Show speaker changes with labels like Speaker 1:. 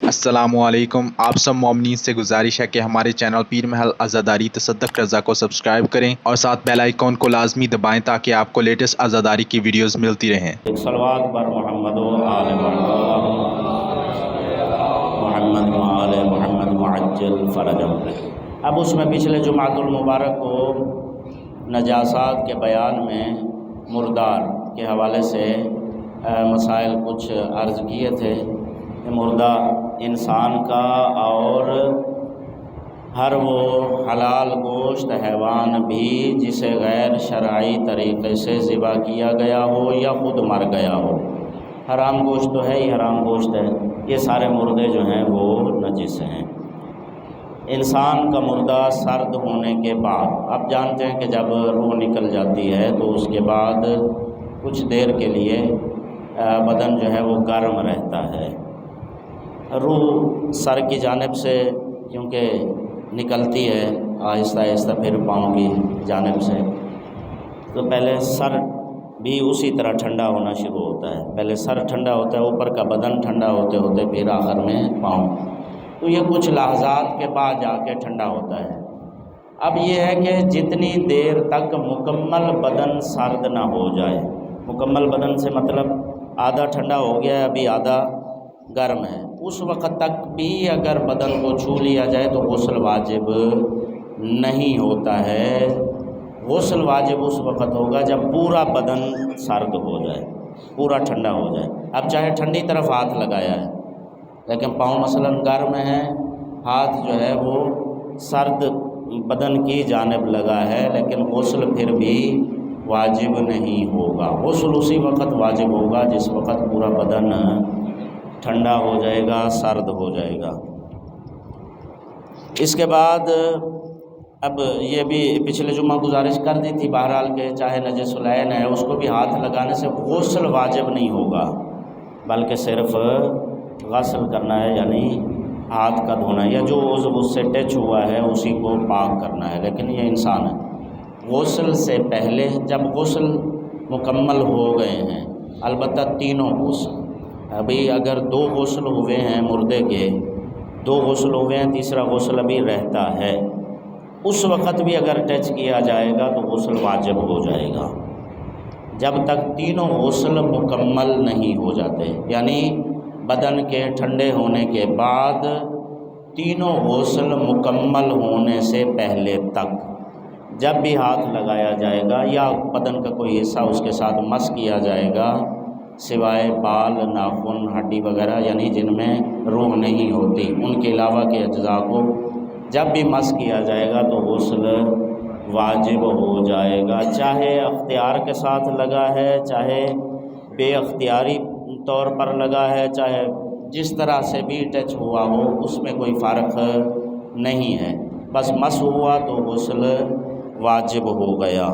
Speaker 1: अस्सलामुअलैकुम। आप सब मोमिनीन से गुजारिश है कि हमारे चैनल पीर महल अज़ादारी तसद्दुक़ रज़ा को सब्सक्राइब करें और साथ बेल आइकॉन को लाजमी दबाएं ताकि आपको लेटेस्ट अज़ादारी की वीडियोस मिलती रहें।
Speaker 2: सलवात बर मोहम्मद व आले मोहम्मद व आले मोहम्मद मुअज्जल फरजहु। अब उसमें पिछले जुमातुल मुबारक को नजासात के बयान में मुर्दार के हवाले से मसाइल कुछ अर्ज़ किए थे। मुर्दा इंसान का और हर वो हलाल गोश्त हैवान भी जिसे गैर शरई तरीक़े से ज़िबा किया गया हो या ख़ुद मर गया हो, हराम गोश्त तो है ही हराम गोश्त है, ये सारे मुर्दे जो हैं वो नजिस हैं। इंसान का मुर्दा सर्द होने के बाद, आप जानते हैं कि जब रूह निकल जाती है तो उसके बाद कुछ देर के लिए बदन जो है वो गर्म रहता है। रूह सर की जानिब से क्योंकि निकलती है आहिस्ता आहिस्ता, फिर पाँव की जानिब से, तो पहले सर भी उसी तरह ठंडा होना शुरू होता है। पहले सर ठंडा होता है, ऊपर का बदन ठंडा होते होते फिर आखिर में पाँव। तो ये कुछ लहज़ात के बाद जाके ठंडा होता है। अब ये है कि जितनी देर तक मुकम्मल बदन सर्द ना हो जाए, मुकम्मल बदन से मतलब आधा ठंडा हो गया है, अभी आधा गर्म है, उस वक़्त तक भी अगर बदन को छू लिया जाए तो गुस्ल वाजिब नहीं होता है। गुस्ल वाजिब उस वक़्त होगा जब पूरा बदन सर्द हो जाए, पूरा ठंडा हो जाए। अब चाहे ठंडी तरफ हाथ लगाया है लेकिन पाँव मसलन गर्म है, हाथ जो है वो सर्द बदन की जानिब लगा है, लेकिन गुस्ल फिर भी वाजिब नहीं होगा। गुस्ल उसी वक़्त वाजिब होगा जिस वक़्त पूरा बदन ठंडा हो जाएगा, सर्द हो जाएगा। इसके बाद अब ये भी पिछले जुम्मा गुजारिश कर दी थी बहरहाल के चाहे नजसुलैन है उसको भी हाथ लगाने से गुस्ल वाजिब नहीं होगा, बल्कि सिर्फ गस्ल करना है, यानी हाथ का धोना या जो उससे टच हुआ है उसी को पाक करना है। लेकिन ये इंसान है गुस्ल से पहले, जब गुस्ल मुकम्मल हो गए हैं, अलबत्ता तीनों गुस्ल, अभी अगर दो गुस्ल हुए हैं मुर्दे के, दो गुस्ल हुए हैं, तीसरा गुस्ल अभी रहता है, उस वक़्त भी अगर टच किया जाएगा तो गुस्ल वाजिब हो जाएगा। जब तक तीनों गुस्ल मुकम्मल नहीं हो जाते, यानी बदन के ठंडे होने के बाद तीनों गुस्ल मुकम्मल होने से पहले तक जब भी हाथ लगाया जाएगा या बदन का कोई हिस्सा उसके साथ मस किया जाएगा, सिवाय बाल, नाखून, हड्डी वगैरह यानी जिनमें रूह नहीं होती, उनके अलावा के अज्जा को जब भी मस किया जाएगा तो गुस्ल वाजिब हो जाएगा। चाहे अख्तियार के साथ लगा है, चाहे बेअख्तियारी तौर पर लगा है, चाहे जिस तरह से भी टच हुआ हो, उसमें कोई फ़र्क नहीं है, बस मस हुआ तो गुस्ल वाजिब हो गया।